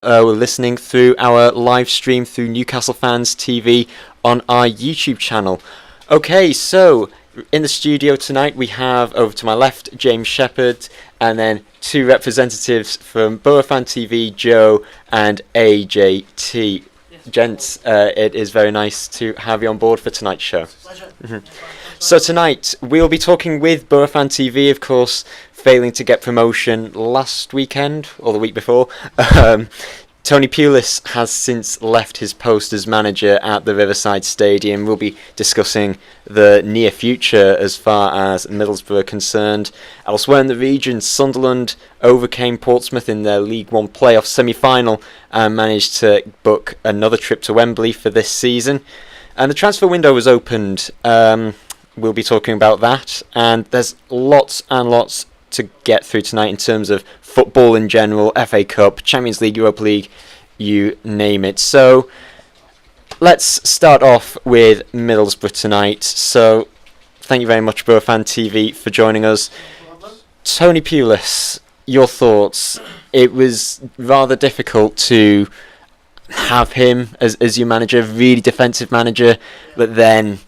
We're listening through our live stream through Newcastle Fans TV on our YouTube channel. Okay, so in the studio tonight we have, over to my left, James Shepherd, and then two representatives from Boro Fan TV, Joe and AJT. Gents, it is very nice to have you on board for tonight's show. Pleasure. So tonight we'll be talking with Boro Fan TV, of course, failing to get promotion last weekend or the week before. Tony Pulis has since left his post as manager at the Riverside Stadium. We'll be discussing the near future as far as Middlesbrough are concerned. Elsewhere in the region, Sunderland overcame Portsmouth in their League One playoff semi-final and managed to book another trip to Wembley for this season. And the transfer window was opened. We'll be talking about that, and there's lots and lots to get through tonight in terms of football in general, FA Cup, Champions League, Europa League, you name it. So let's start off with Middlesbrough tonight. So thank you very much, Boro Fan TV, for joining us. Tony Pulis, your thoughts? It was rather difficult to have him as your manager, really defensive manager, but then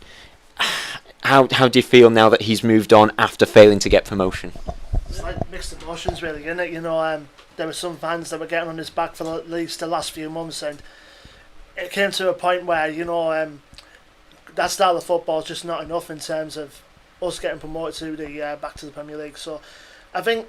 how do you feel now that he's moved on after failing to get promotion? It's like mixed emotions, really, isn't it? There were some fans that were getting on his back for at least the last few months, and it came to a point where that style of football is just not enough in terms of us getting promoted to the back to the Premier League. So I think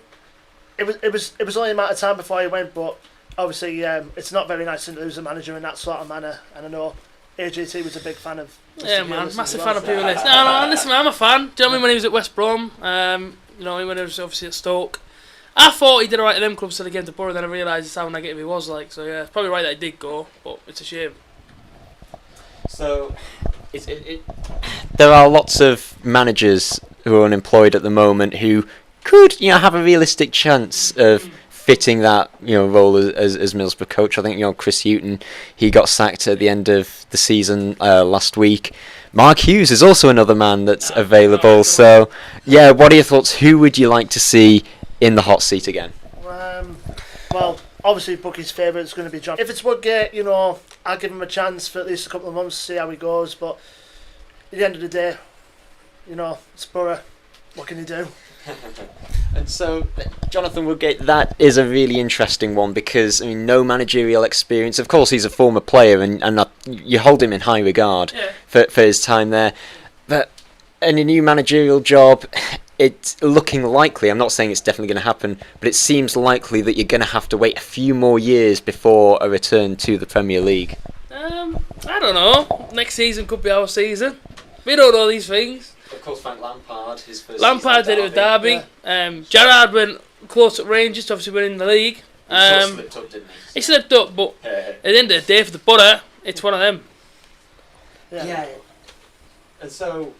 it was only a matter of time before he went, but obviously it's not very nice to lose a manager in that sort of manner, and I know AJT was a big fan of. Yeah, man, massive fan of Pulis. No, listen, man, I'm a fan. Do you know what I mean? When he was at West Brom, when he was obviously at Stoke, I thought he did alright at them clubs till he came to Boro, then I realised just how negative he was like. So yeah, it's probably right that he did go, but it's a shame. So, there are lots of managers who are unemployed at the moment who could, have a realistic chance of fitting that, role as Middlesbrough coach. I think, Chris Hughton, he got sacked at the end of the season last week. Mark Hughes is also another man that's available. So, yeah, what are your thoughts? Who would you like to see in the hot seat again? Well, obviously, Bucky's favourite is going to be John. If it's Woodgate, I'll give him a chance for at least a couple of months to see how he goes. But at the end of the day, it's Borough. What can he do? And so, Jonathan Woodgate, that is a really interesting one because, no managerial experience. Of course, he's a former player and you hold him in high regard for his time there. But in a new managerial job, it's looking likely, I'm not saying it's definitely going to happen, but it seems likely that you're going to have to wait a few more years before a return to the Premier League. I don't know. Next season could be our season. We don't know these things. Of course, Frank Lampard, his first Lampard did it with Derby. Yeah. Gerrard went close at Rangers to obviously winning the league. He sort of slipped up, didn't he? He slipped up, but at the end of the day, for the Borough, it's one of them. Yeah. And so,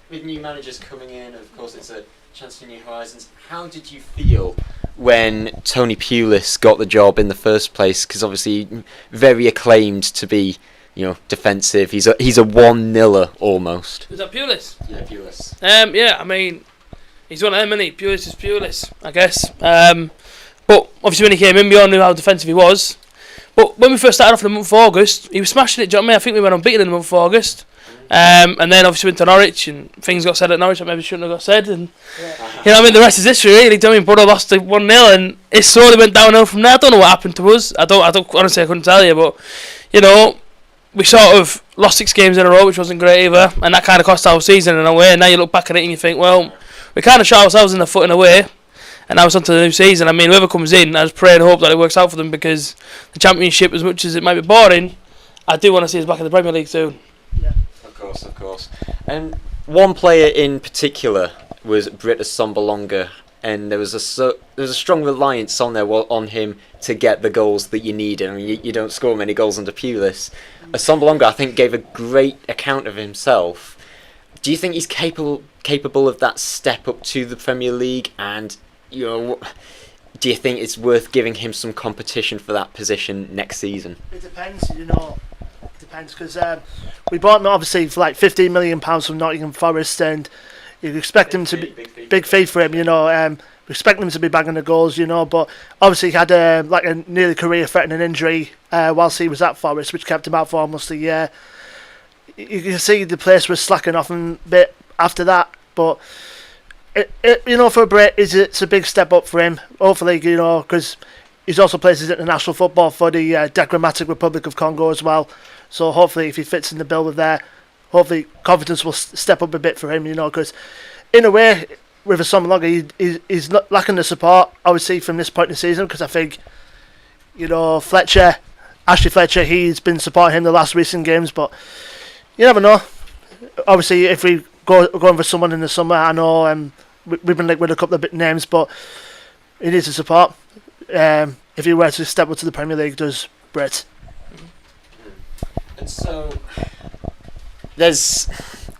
with new managers coming in, of course, it's a chance for new horizons. How did you feel when Tony Pulis got the job in the first place? Because obviously, very acclaimed to be, defensive. He's a 1-0er almost. Was that Pulis? Yeah, Pulis. He's one of them, isn't he? Pulis is Pulis, I guess. But obviously, when he came in, we all knew how defensive he was. But when we first started off in the month of August, he was smashing it. Do you know what I mean? I think we went unbeaten in the month of August. And then obviously went to Norwich and things got said at Norwich that maybe shouldn't have got said, and the rest is history really. Do you know what I mean? Boro lost to 1-0 and it slowly went downhill from there. I don't know what happened to us. I don't honestly, I couldn't tell you, but we sort of lost 6 games in a row, which wasn't great either, and that kind of cost our season in a way. And now you look back at it and you think, well, we kind of shot ourselves in the foot in a way, and now it's on to the new season. I mean, whoever comes in, I just pray and hope that it works out for them, because the Championship, as much as it might be boring, I do want to see us back in the Premier League soon. Yeah. Of course. And one player in particular was Britta Sombolonga, and there was a strong reliance on him to get the goals that you needed. I mean, you don't score many goals under Pulis. Sombolonga, I think, gave a great account of himself. Do you think he's capable of that step up to the Premier League? And do you think it's worth giving him some competition for that position next season? It depends, depends, because we bought him obviously for like £15 million from Nottingham Forest, and you expect him to be big fee for him. We expecting him to be banging the goals, but obviously he had like a nearly career-threatening injury whilst he was at Forest, which kept him out for almost a year. You can see the place was slacking off a bit after that, but for Brit, it's a big step up for him. Hopefully, because he's also plays his international football for the Democratic Republic of Congo as well. So hopefully, if he fits in the bill with there, hopefully confidence will step up a bit for him. Because in a way, with a Son Longer, he's not lacking the support, obviously, from this point in the season, because I think, Ashley Fletcher, he's been supporting him the last recent games, but you never know. Obviously, if we going for someone in the summer, I know we've been linked with a couple of big names, but he needs the support. If he were to step up to the Premier League, does Brett. And so,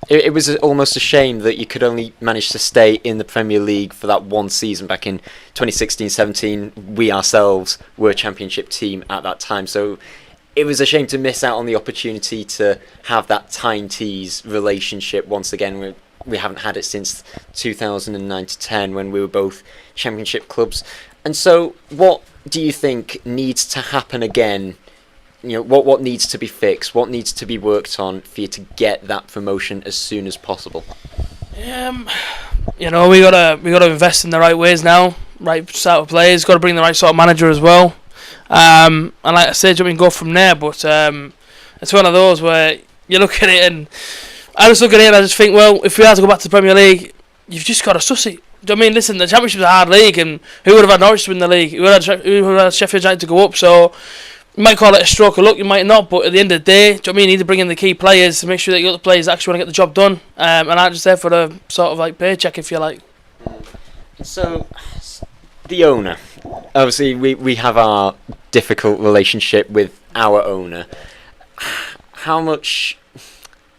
it was almost a shame that you could only manage to stay in the Premier League for that one season back in 2016-17. We ourselves were a championship team at that time, so it was a shame to miss out on the opportunity to have that Tyne-Tees relationship once again. We haven't had it since 2009-10 when we were both championship clubs. And so what do you think needs to happen again? What needs to be fixed? What needs to be worked on for you to get that promotion as soon as possible? We gotta invest in the right ways now. Right sort of players. Got to bring the right sort of manager as well. And like I said, we can go from there. But it's one of those where you look at it, and I just look at it and I just think, well, if we had to go back to the Premier League, you've just got to suss it. Do you know what I mean? Listen, the Championship's a hard league, and who would have had Norwich to win the league? Who would have had Sheffield United to go up? So you might call it a stroke of luck, you might not, but at the end of the day, do you know what I mean? You need to bring in the key players to make sure that you got the players that actually want to get the job done, and aren't just there for a sort of like paycheck, if you like. So, the owner. Obviously, we have our difficult relationship with our owner. How much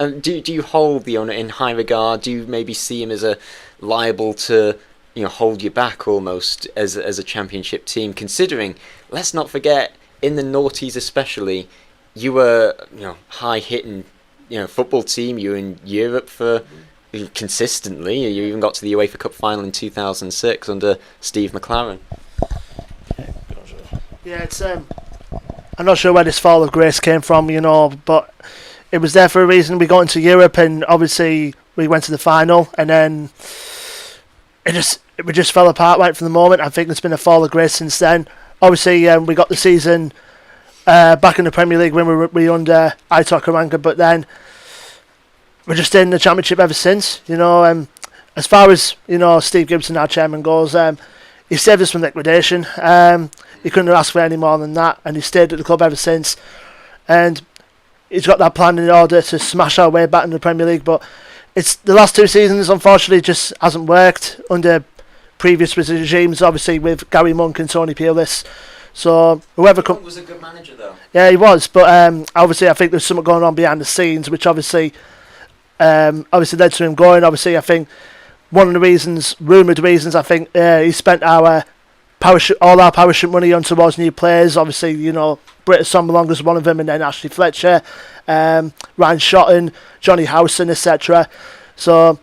do you hold the owner in high regard? Do you maybe see him as a liable to hold you back almost as a championship team? Considering, let's not forget, in the noughties especially, you were high hitting football team. You were in Europe for consistently. You even got to the UEFA Cup final in 2006 under Steve McLaren. Yeah, it's I'm not sure where this fall of grace came from, but it was there for a reason. We got into Europe, and obviously we went to the final, and then it just fell apart right from the moment. I think there's been a fall of grace since then. Obviously, we got the season back in the Premier League when we were under Aitor Karanga, but then we're just in the Championship ever since. As far as Steve Gibson, our chairman, goes, he saved us from liquidation. He couldn't have asked for any more than that, and he stayed at the club ever since. And he's got that plan in order to smash our way back in the Premier League. But it's the last two seasons, unfortunately, just hasn't worked under previous regimes, obviously with Gary Monk and Tony Pulis. So whoever was a good manager though. Yeah, he was, but obviously I think there's something going on behind the scenes, which obviously led to him going. Obviously, I think one of the rumoured reasons, I think he spent all our parachute money on towards new players. Obviously, Britta Sommerlong was one of them, and then Ashley Fletcher, Ryan Shotton, Johnny Howson, etc. So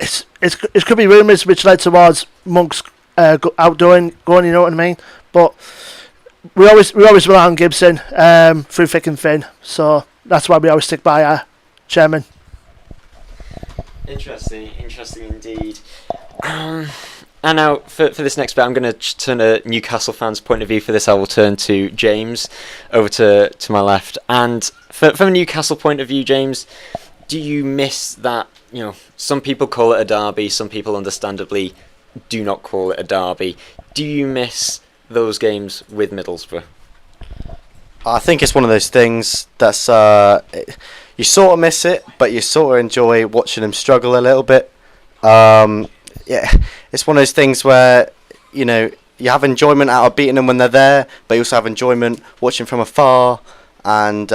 it could be rumours which led towards Monk's going. You know what I mean? But we always rely on Gibson through thick and thin. So that's why we always stick by our chairman. Interesting indeed. And now, for this next bit, I'm going to turn a Newcastle fan's point of view for this. I will turn to James, over to my left. And from a Newcastle point of view, James, do you miss that, some people call it a derby, some people understandably do not call it a derby. Do you miss those games with Middlesbrough? I think it's one of those things that's, you sort of miss it, but you sort of enjoy watching them struggle a little bit. Yeah, it's one of those things where, you have enjoyment out of beating them when they're there, but you also have enjoyment watching from afar and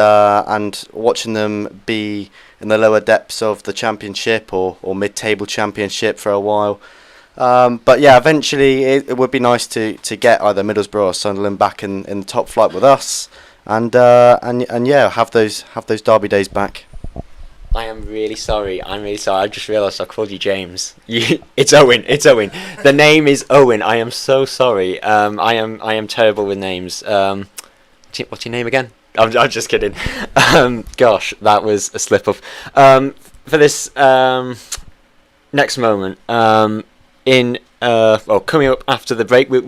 watching them be in the lower depths of the Championship or mid-table Championship for a while. But yeah, eventually it would be nice to get either Middlesbrough or Sunderland back in the top flight with us, and yeah, have those derby days back. I am really sorry. I'm really sorry. I just realised I called you James. It's Owen. It's Owen. The name is Owen. I am so sorry. I am terrible with names. What's your name again? I'm just kidding. Gosh, that was a slip up. For this next moment, coming up after the break, we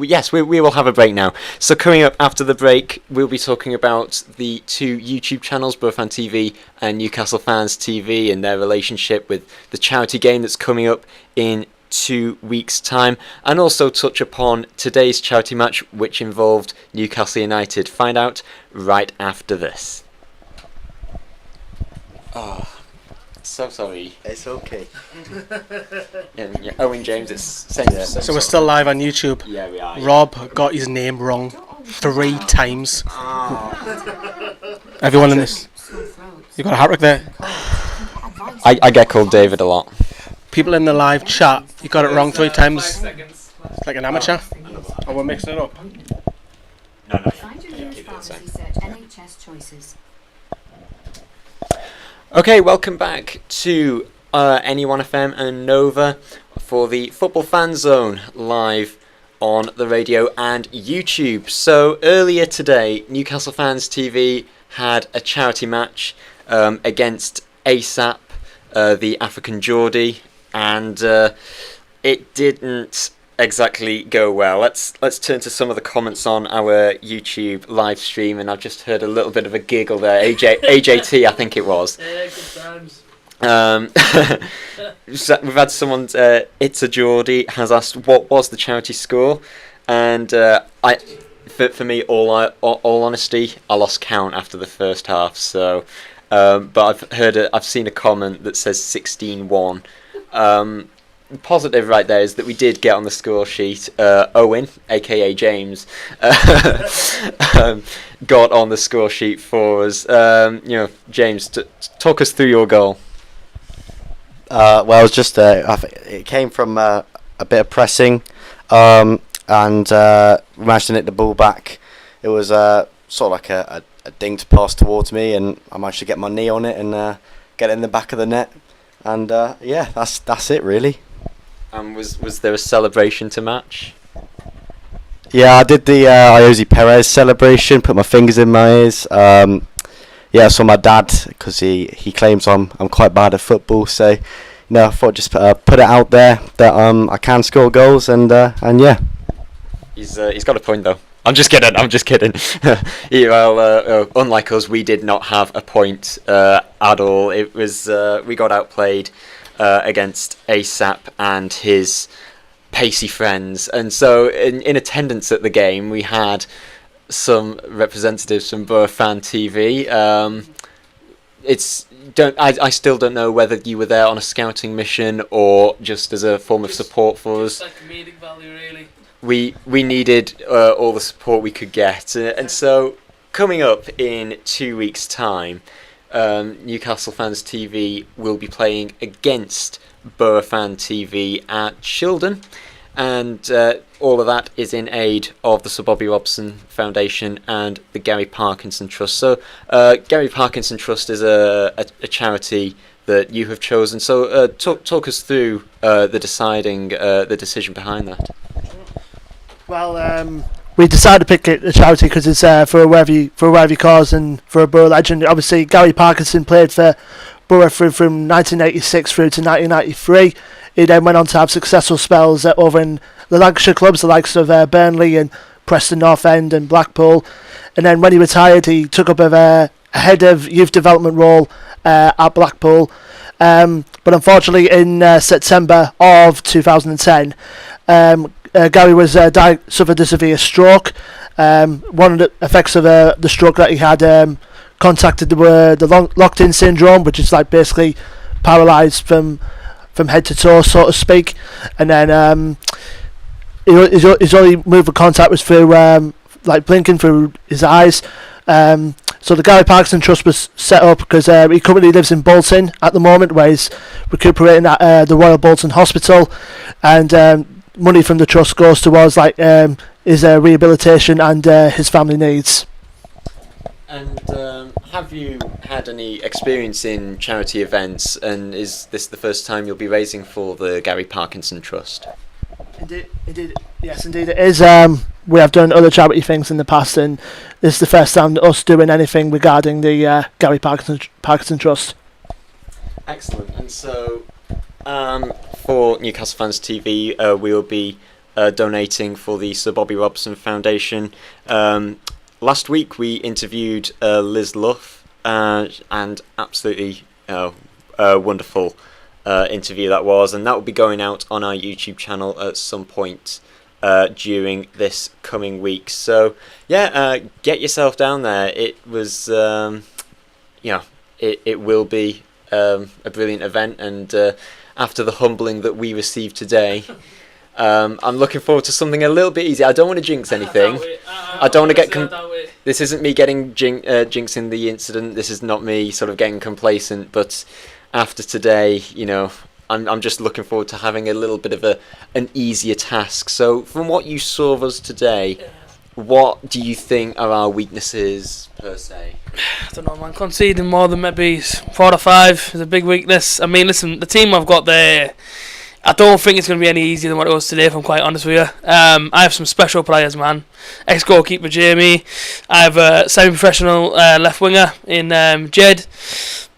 will have a break now. So coming up after the break, we'll be talking about the two YouTube channels, Boro Fan TV and Newcastle Fans TV, and their relationship with the charity game that's coming up in 2 weeks' time, and also touch upon today's charity match, which involved Newcastle United. Find out right after this. Oh, so sorry. It's okay. Yeah, Owen James, it's same. Yeah. So we're still live on YouTube. Yeah, we are. Rob got his name wrong 3 times. Everyone in this, you got a hat trick there. I get called David a lot. People in the live chat, you got it wrong 3 times. It's like an amateur. Oh, we're mixing it up. No. Find your nearest pharmacy, search NHS choices. Okay, welcome back to Anyone FM and Nova for the Football Fan Zone live on the radio and YouTube. So earlier today, Newcastle Fans TV had a charity match against ASAP, the African Geordie, and it didn't exactly go well. Let's turn to some of the comments on our YouTube live stream, and I've just heard a little bit of a giggle there. AJT, I think it was. Yeah, good times. So we've had someone, It's a Geordie, has asked what was the charity score, and for me, all honesty, I lost count after the first half. So, but I've seen a comment that says 16-1. Positive right there is that we did get on the score sheet. Owen, aka James, got on the score sheet for us. James, talk us through your goal. Well, it was just it came from a bit of pressing, and we managed to nick the ball back. It was sort of like a dinged pass towards me, and I managed to get my knee on it and get it in the back of the net. And that's it really. And was there a celebration to match? Yeah, I did the Iosi Perez celebration. Put my fingers in my ears. I saw my dad, because he claims I'm quite bad at football. So, I thought I'd just put it out there that I can score goals, and yeah. He's got a point though. I'm just kidding. Unlike us, we did not have a point at all. It was we got outplayed against ASAP and his pacey friends, and so in attendance at the game we had some representatives from Boro Fan TV. I still don't know whether you were there on a scouting mission or just as a form of support for us. It's like comedic value, really. We needed all the support we could get, and so coming up in 2 weeks' time, Newcastle Fans TV will be playing against Boro Fan TV at Shildon, and all of that is in aid of the Sir Bobby Robson Foundation and the Gary Parkinson Trust. So Gary Parkinson Trust is a charity that you have chosen, so talk us through the decision behind that. Well, we decided to pick the charity because it's for a worthy cause and for a Boro legend. Obviously, Gary Parkinson played for Boro from 1986 through to 1993. He then went on to have successful spells over in the Lancashire clubs, the likes of Burnley and Preston North End and Blackpool. And then when he retired, he took up a head of youth development role at Blackpool. But unfortunately, in September of 2010, Gary suffered a severe stroke. One of the effects of the stroke that he had contacted the locked-in syndrome, which is like basically paralysed from head to toe, so to speak. And then his only move of contact was through like blinking through his eyes. So the Gary Parkinson Trust was set up because he currently lives in Bolton at the moment, where he's recuperating at the Royal Bolton Hospital, and money from the trust goes towards like his rehabilitation and his family needs. And have you had any experience in charity events, and is this the first time you'll be raising for the Gary Parkinson Trust? Indeed, yes, indeed it is. We have done other charity things in the past, and this is the first time us doing anything regarding the Gary Parkinson Trust. Excellent. And so, for Newcastle Fans TV, we will be donating for the Sir Bobby Robson Foundation. Last week we interviewed Liz Luff, and absolutely wonderful interview that was, and that will be going out on our YouTube channel at some point during this coming week. So yeah, get yourself down there. It was, it will be a brilliant event, and after the humbling that we received today, I'm looking forward to something a little bit easier. I don't want to jinx anything. I don't want to get. This isn't me getting jinxing the incident. This is not me sort of getting complacent. But after today, I'm just looking forward to having a little bit of an easier task. So, from what you saw of us today, what do you think are our weaknesses per se? I don't know, man. Conceding more than maybe 4 or 5 is a big weakness. I mean, listen, the team I've got there, I don't think it's going to be any easier than what it was today, if I'm quite honest with you. I have some special players, man. Ex-goalkeeper Jamie. I have a semi-professional left winger in Jed.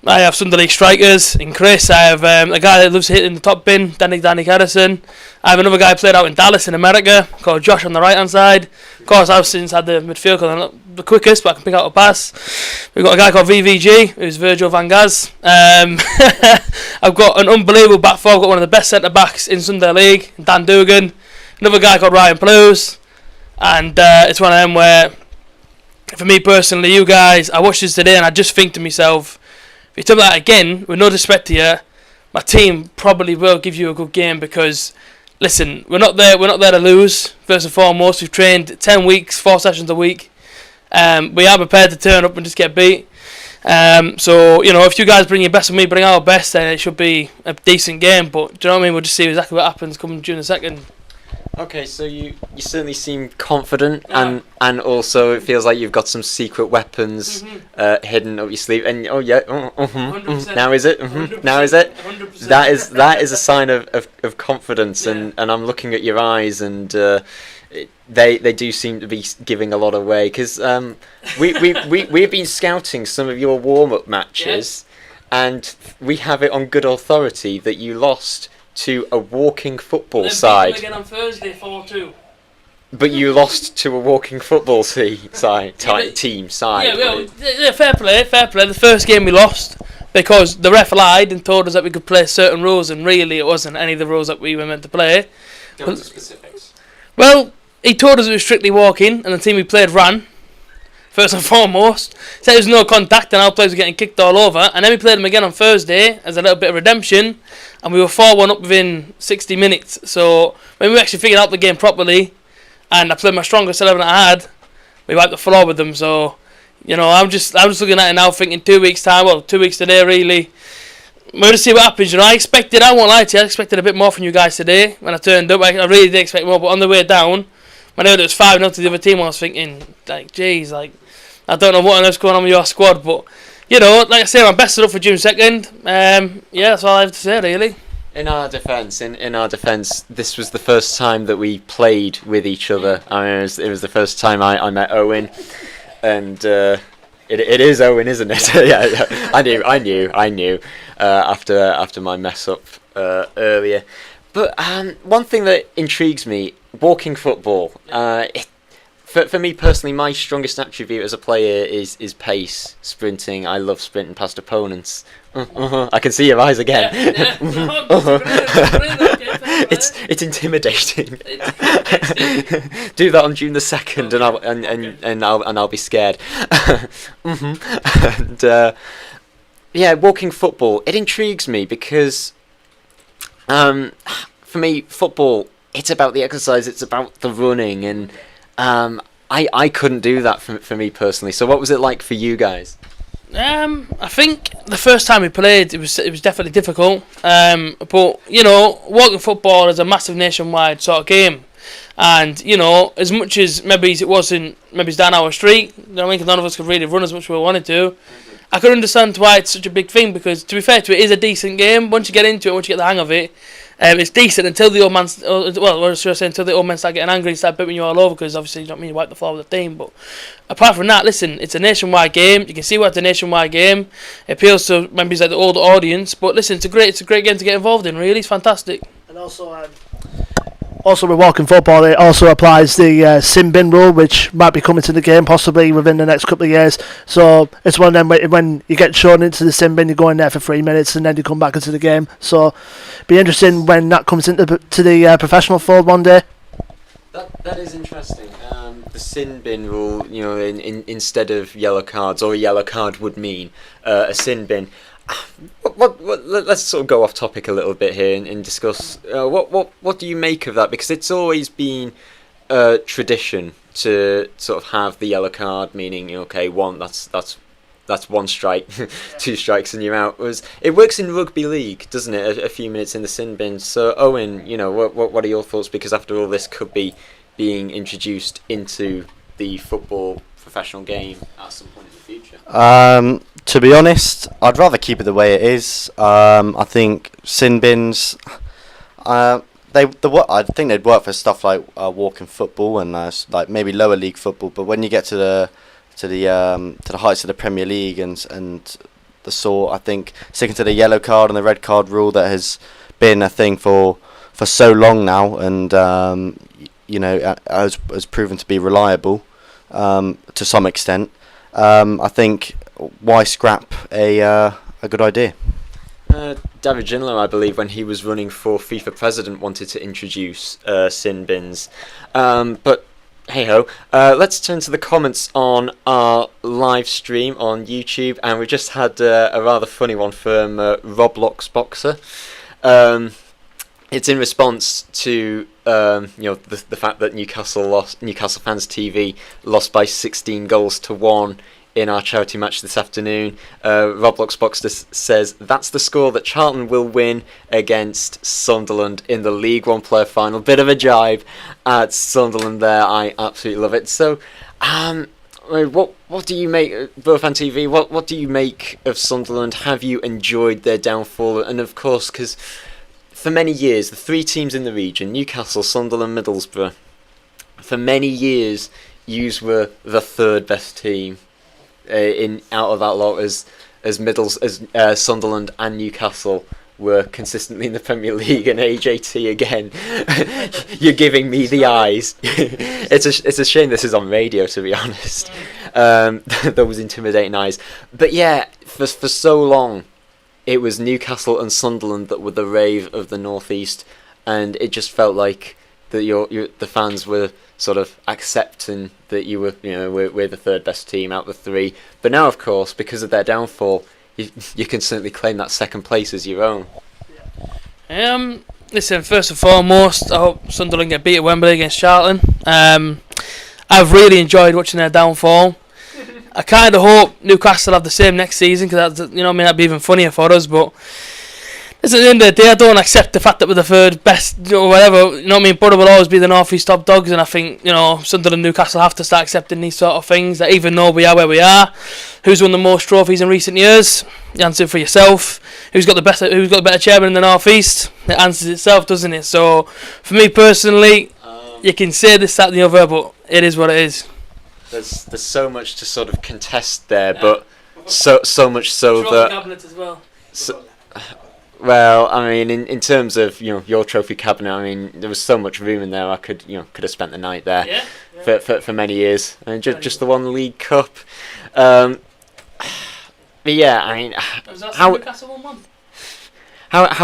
I have Sunday League strikers in Chris. I have a guy that loves hitting the top bin, Danny Harrison. I have another guy played out in Dallas in America called Josh on the right hand side. Of course, I've since had the midfield because I'm not the quickest, but I can pick out a pass. We've got a guy called VVG, who's Virgil van Gaz. I've got an unbelievable back four. I've got one of the best centre backs in Sunday League, Dan Dugan. Another guy called Ryan Blues. And it's one of them where, for me personally, you guys, I watched this today and I just think to myself, if you tell me that again, with no disrespect to you, my team probably will give you a good game because, listen, we're not there to lose. First and foremost, we've trained 10 weeks, 4 sessions a week. We are prepared to turn up and just get beat. So if you guys bring your best and we bring our best, then it should be a decent game. But do you know what I mean? We'll just see exactly what happens coming during the second. Okay, so you certainly seem confident, and also it feels like you've got some secret weapons hidden up your sleeve. And now is it? Now is it? 100%. That is a sign of confidence, and I'm looking at your eyes, and they do seem to be giving a lot away, because we've been scouting some of your warm-up matches, and we have it on good authority that you lost to a walking football side. Again on Thursday, 4-2. But you lost to a walking football team side. Yeah, fair play. The first game we lost because the ref lied and told us that we could play certain rules, and really it wasn't any of the rules that we were meant to play. Go into specifics. Well, he told us it was strictly walking, and the team we played ran. First and foremost, said there was no contact and our players were getting kicked all over, and then we played them again on Thursday as a little bit of redemption, and we were 4-1 up within 60 minutes. So when we actually figured out the game properly, and I played my strongest 11 I had, we wiped the floor with them. So I'm just looking at it now, thinking 2 weeks time, 2 weeks today really. We're going to see what happens. I won't lie to you, I expected a bit more from you guys today when I turned up. I really did expect more, but on the way down, when I heard it was 5-0 to the other team, I was thinking, I don't know what on earth's going on with your squad, but like I say, I'm best of luck for June 2nd. That's all I have to say really. In our defence, this was the first time that we played with each other. I mean, it was the first time I met Owen, and it is Owen, isn't it? yeah, I knew. After my mess up earlier, but one thing that intrigues me, walking football. For me personally, my strongest attribute as a player is pace, sprinting. I love sprinting past opponents. I can see your eyes again. It's intimidating. Do that on June the 2nd, and I'll be scared. And walking football, it intrigues me because for me, football, it's about the exercise, it's about the running, and I couldn't do that for me personally. So what was it like for you guys? I think the first time we played, it was definitely difficult. But walking football is a massive nationwide sort of game, And, you know, as much as maybe it wasn't, maybe it's down our street, you know what I mean, 'cause none of us could really run as much as we wanted to, I could understand why it's such a big thing, because to be fair to it, it is a decent game. Once you get into it, once you get the hang of it, it's decent until the old man, what should I say, until the old men start getting angry and start bipping you all over, because obviously, you know what I mean, you wipe the floor with the team. But apart from that, listen, it's a nationwide game. You can see why it's a nationwide game. It appeals to members like the older audience. But listen, it's a great game to get involved in. Really, it's fantastic. And also with walking football, it also applies the sin bin rule, which might be coming to the game possibly within the next couple of years. So it's one of them when you get shown into the sin bin, you go in there for 3 minutes and then you come back into the game. So be interesting when that comes into the professional fold one day. That is interesting. The sin bin rule, you know, instead of yellow cards, or a yellow card would mean a sin bin. Let's sort of go off topic a little bit here and discuss what do you make of that, because it's always been a tradition to sort of have the yellow card, meaning okay, that's one strike, 2 strikes and you're out. It works in rugby league, doesn't it? A few minutes in the sin bin. So Owen, you know, what are your thoughts? Because after all, this could be being introduced into the football professional game at some point in the future. To be honest, I'd rather keep it the way it is. I think sin bins, I think they'd work for stuff like walking football and like maybe lower league football. But when you get to the heights of the Premier League and the sort, I think sticking to the yellow card and the red card rule that has been a thing for so long now, and you know, has proven to be reliable to some extent. I think why scrap a good idea? David Ginola, I believe, when he was running for FIFA president, wanted to introduce sin bins. But hey ho, let's turn to the comments on our live stream on YouTube, and we just had a rather funny one from Roblox Boxer. It's in response to you know, the fact that Newcastle Fans TV lost by 16 goals to 1 in our charity match this afternoon. Roblox Boxer says that's the score that Charlton will win against Sunderland in the League One player final. Bit of a jibe at Sunderland there. I absolutely love it. So, what do you make, Boro Fan TV? What do you make of Sunderland? Have you enjoyed their downfall? And of course, because for many years, the 3 teams in the region, Newcastle, Sunderland, Middlesbrough, for many years, yous were the 3rd best team out of that lot, as Sunderland and Newcastle were consistently in the Premier League, and AJT again. You're giving me the eyes. It's a shame this is on radio, to be honest. Those intimidating eyes. But yeah, for so long, it was Newcastle and Sunderland that were the rave of the North East, and it just felt like that the fans were sort of accepting that you were, you know, we're the 3rd best team out of the 3. But now, of course, because of their downfall, you can certainly claim that 2nd place as your own. Listen, first and foremost, I hope Sunderland get beat at Wembley against Charlton. I've really enjoyed watching their downfall. I kind of hope Newcastle have the same next season, because you know what I mean, that'd be even funnier for us. But listen, at the end of the day, I don't accept the fact that we're the 3rd best, or whatever. You know what I mean? Borough will always be the North East top dogs, and I think, you know, Sunderland and Newcastle have to start accepting these sort of things. That even though we are where we are, who's won the most trophies in recent years? You answer for yourself. Who's got the better chairman in the North East? It answers itself, doesn't it? So, for me personally, you can say this, that, and the other, but it is what it is. There's so much to sort of contest there, but so much so that. Cabinet as well. Well, I mean, in terms of, you know, your trophy cabinet, I mean, there was so much room in there. I could have spent the night there for many years, and just the one League Cup. But yeah, I mean, how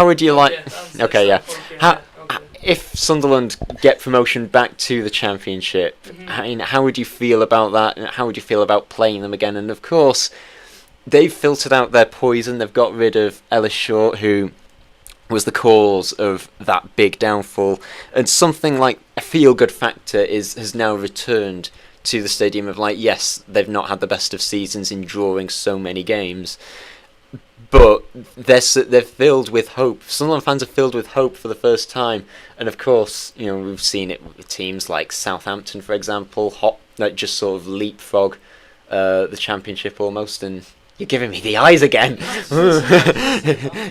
would you like? Okay, yeah. If Sunderland get promotion back to the Championship, I mean, how would you feel about that? And how would you feel about playing them again? And of course, they've filtered out their poison. They've got rid of Ellis Short, who was the cause of that big downfall. And something like a feel-good factor has now returned to the stadium of, like, yes, they've not had the best of seasons in drawing so many games. but they're filled with hope. Sunderland fans are filled with hope for the first time, and of course, we've seen it with teams like Southampton, for example, that just sort of leapfrog the Championship almost, and you're giving me the eyes again.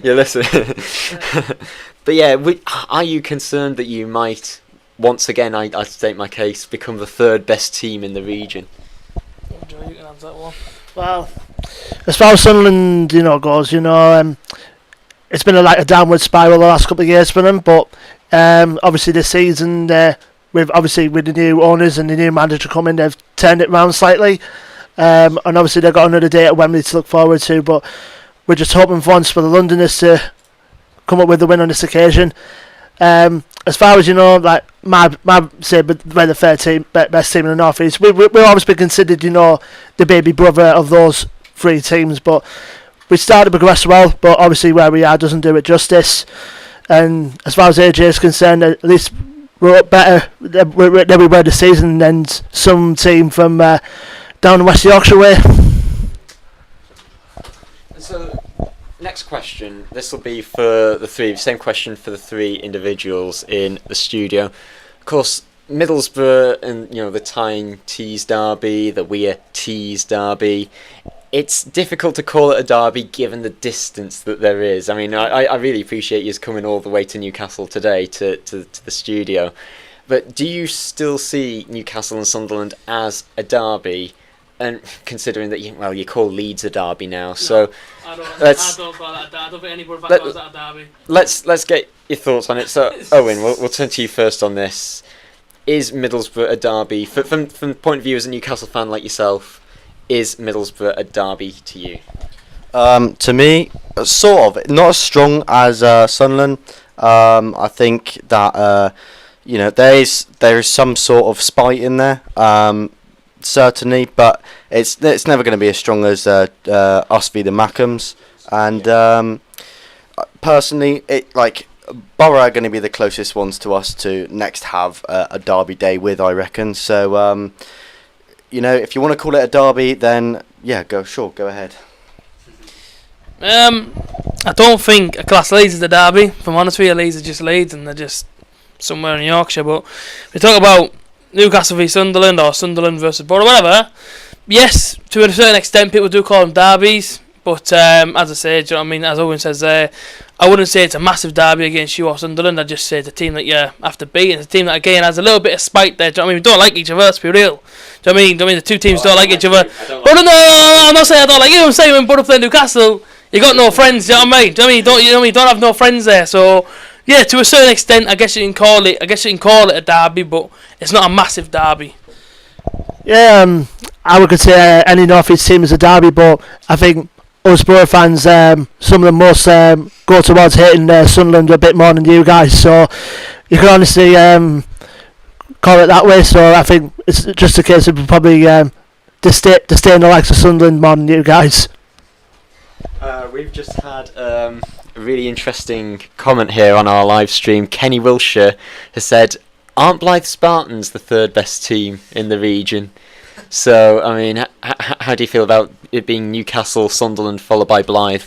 You listen. But yeah, are you concerned that you might once again, I state my case, become the third best team in the region? Joe, you can have that one. Well, as far as Sunderland, goes, it's been a downward spiral the last couple of years for them. But obviously this season, with the new owners and the new manager coming, they've turned it round slightly. And obviously they've got another day at Wembley to look forward to. But we're just hoping for once for the Londoners to come up with the win on this occasion. As far as my say, but we're the best team in the North East. We've always been considered, the baby brother of those three teams. But we started to progress well, but obviously where we are doesn't do it justice. And as far as AJ is concerned, at least we're up better than we were this season than some team from down West Yorkshire way. So, next question. This will be for the three. Same question for the three individuals in the studio. Of course, Middlesbrough and the Tyne Tees derby, the Weir Tees derby. It's difficult to call it a derby given the distance that there is. I mean, I really appreciate you coming all the way to Newcastle today to the studio. But do you still see Newcastle and Sunderland as a derby? And considering that you call Leeds a derby now, so I don't call that a derby. I don't think anybody calls that a derby. Let's get your thoughts on it. So Owen, we'll turn to you first on this. Is Middlesbrough a derby? From the point of view as a Newcastle fan like yourself, is Middlesbrough a derby to you? To me, sort of. Not as strong as Sunderland. I think that there is some sort of spite in there. Certainly, but it's never going to be as strong as us v the Mackems. And personally, Boro are going to be the closest ones to us to next have a derby day with, I reckon. So if you want to call it a derby, then go ahead. I don't think a class Leeds is a derby. If I'm honest with you, Leeds are just Leeds and they're just somewhere in Yorkshire. But we talk about Newcastle v Sunderland or Sunderland versus Boro, whatever. Yes, to a certain extent, people do call them derbies. But as I say, do you know what I mean? As Owen says there, I wouldn't say it's a massive derby against you or Sunderland. I'd just say it's a team that you have to beat. And it's a team that, again, has a little bit of spite there. Do you know what I mean? We don't like each other, let's be real. Do you know what I mean? The two teams don't like each other. But no, I'm not saying I don't like you. I'm saying when Boro play Newcastle, you got no friends. Do you know what I mean? Do you know what I mean? You don't have no friends there. So yeah, to a certain extent, I guess you can call it a derby, but it's not a massive derby. Yeah, I would consider any North East team as a derby, but I think us Boro fans, some of them must go towards hating Sunderland a bit more than you guys. So you can honestly call it that way. So I think it's just a case of probably disdain the likes of Sunderland more than you guys. We've just had a really interesting comment here on our live stream. Kenny Wilshire has said, "Aren't Blythe Spartans the third best team in the region?" So, I mean, how do you feel about it being Newcastle, Sunderland, followed by Blythe?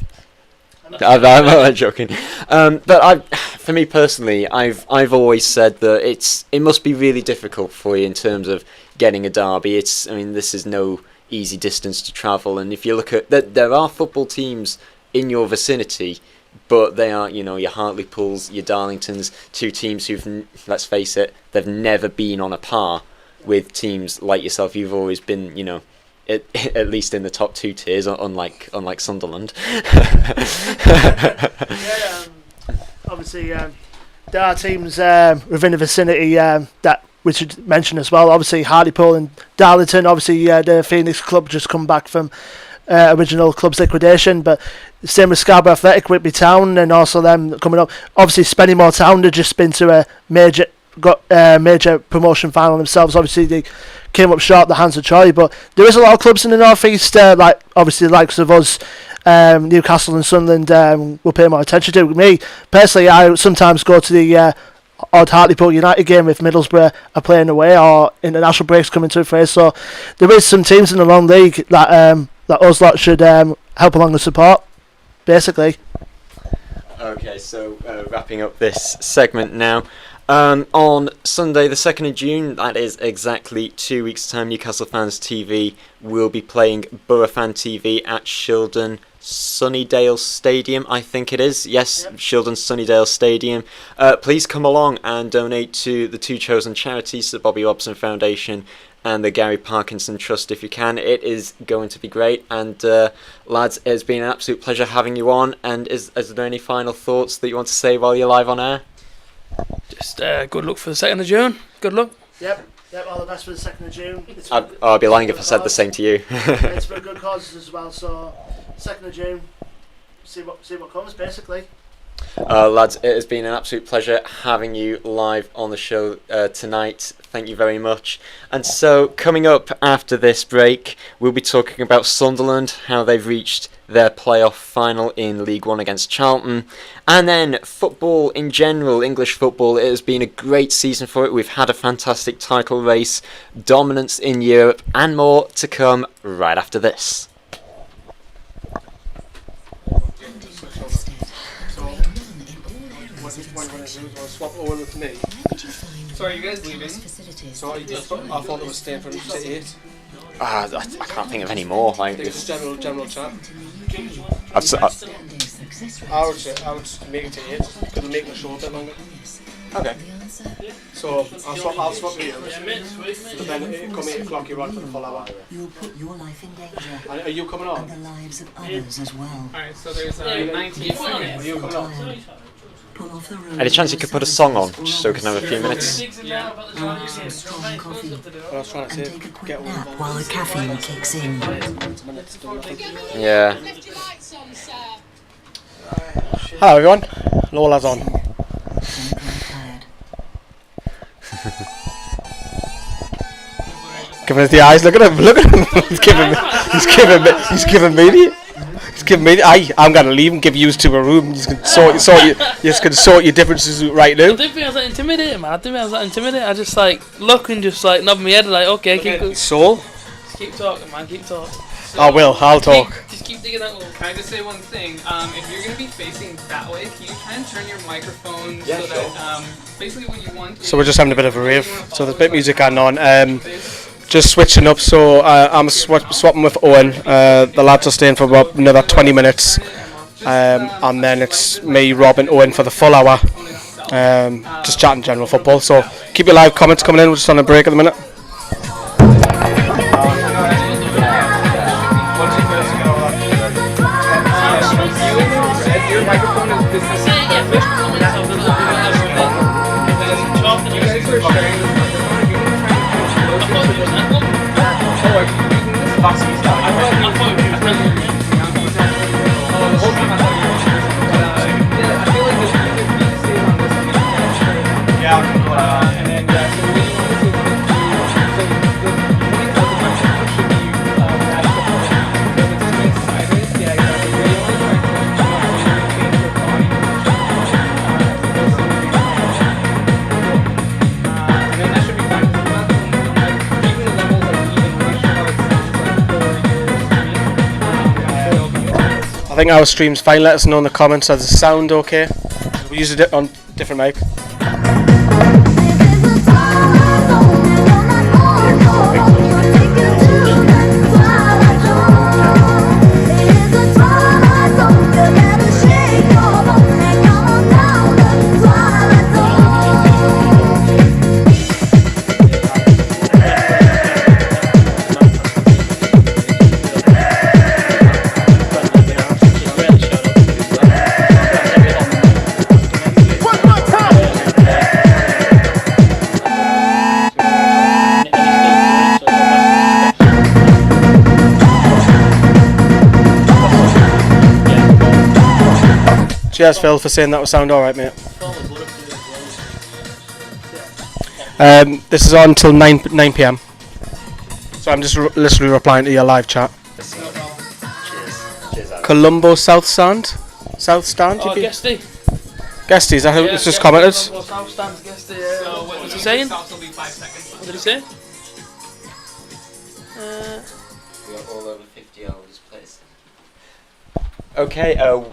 I'm not joking. But for me personally, I've always said that it must be really difficult for you in terms of getting a derby. This is no easy distance to travel, and if you look at there are football teams in your vicinity, but they are, your Hartlepools, your Darlingtons, two teams who've, let's face it, they've never been on a par with teams like yourself. You've always been, at least in the top two tiers, unlike Sunderland. Obviously, there are teams within the vicinity that we should mention as well. Obviously, Hartlepool and Darlington. Obviously, the Phoenix Club just come back from original club's liquidation, but same with Scarborough Athletic, Whitby Town, and also them coming up. Obviously, Spennymoor Town, they've just been to a major promotion final themselves. Obviously, they came up short the hands of Troy, but there is a lot of clubs in the North East, obviously the likes of us, Newcastle and Sunderland, will pay more attention to. Me personally, I sometimes go to the odd Hartlepool United game if Middlesbrough are playing away or international breaks coming to a phase. So there is some teams in the long league that us lot should help along the support. basically. Okay, so wrapping up this segment now. On Sunday, the 2nd of June, that is exactly 2 weeks' time, Newcastle Fans TV will be playing Boro Fan TV at Shildon Sunnydale Stadium, I think it is. Yes, yep. Shildon Sunnydale Stadium. Please come along and donate to the two chosen charities, the Bobby Robson Foundation and the Gary Parkinson Trust, if you can. It is going to be great. And lads, it's been an absolute pleasure having you on. And is there any final thoughts that you want to say while you're live on air? Just good luck for the 2nd of June. Good luck. Yep, all the best for the 2nd of June. I'd be lying if I said the same to you. It's for good causes as well, so 2nd of June, see what comes, basically. Lads, it has been an absolute pleasure having you live on the show tonight. Thank you very much. And so, coming up after this break, we'll be talking about Sunderland, how they've reached their playoff final in League One against Charlton. And then football in general, English football, it has been a great season for it. We've had a fantastic title race, dominance in Europe, and more to come right after this. Swap Owen with me. So are you guys leaving? So I thought it was staying from 8. I can't think of any more. I think it's general chat. I would make it to 8. Could make the show a bit longer. Okay. So I'll swap with you. But then come 8 o'clock you're on for the full hour. You'll put your life in danger. And are you coming on? And the lives of others as well. Alright, so there's 19 Are you coming on? Any chance you could put a song on, just so we can have a few minutes? Some strong coffee. What I was trying to say, And take a quick nap while the caffeine kicks in. Yeah. Hello everyone, Lola's on. Giving us the eyes, look at him. He's giving me. I'm gonna leave and give you to a room. You can sort your differences right now. I didn't think I was that intimidated, man. I just look and just nod my head like, okay, keep going. Soul? Just keep talking, man. Keep talking. So I'll talk. Just keep digging that hole. Can I just say one thing? If you're going to be facing that way, can you try and turn your microphone that basically what you want. So we're just having a bit of a rave. So there's a bit of music going on. Just switching up. So I'm swapping with Owen. The lads are staying for about another 20 minutes. And then it's me, Rob and Owen for the full hour. Just chatting general football. So keep your live comments coming in. We're just on a break at the minute. Your microphone is this. You guys are sharing this I think our stream's fine. Let us know in the comments. Does the sound okay? We use it on different mic. Cheers, Phil, for saying that would sound alright, mate. This is on until 9 p.m. So I'm just literally replying to your live chat. Colombo South Stand? South Stand? Oh, Guesty. Guesty, is that who it's just commented? South Stand, Guesty. What's he saying? What did he say? We got all over 50 hours placed. Okay,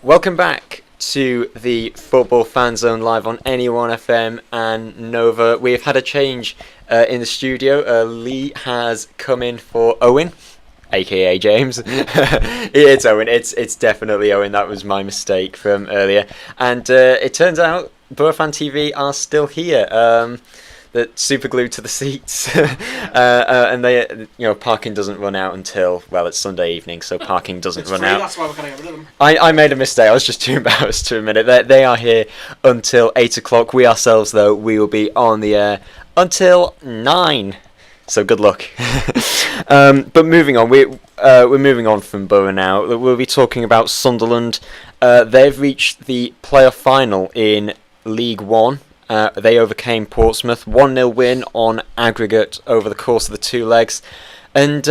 welcome back to the Football Fan Zone live on Anyone FM and Nova. We've had a change in the studio. Lee has come in for Owen, aka James. It's Owen. It's definitely Owen. That was my mistake from earlier. And it turns out Boro Fan TV are still here. That super glued to the seats, and they, parking doesn't run out until, well, it's Sunday evening, so parking doesn't run out. That's why we're going to get rid of them. I made a mistake. I was just too embarrassed to admit it. They are here until 8 o'clock. We ourselves, though, we will be on the air until 9. So good luck. But moving on, we're moving on from Boro now. We'll be talking about Sunderland. They've reached the playoff final in League One. They overcame Portsmouth, 1-0 win on aggregate over the course of the two legs. And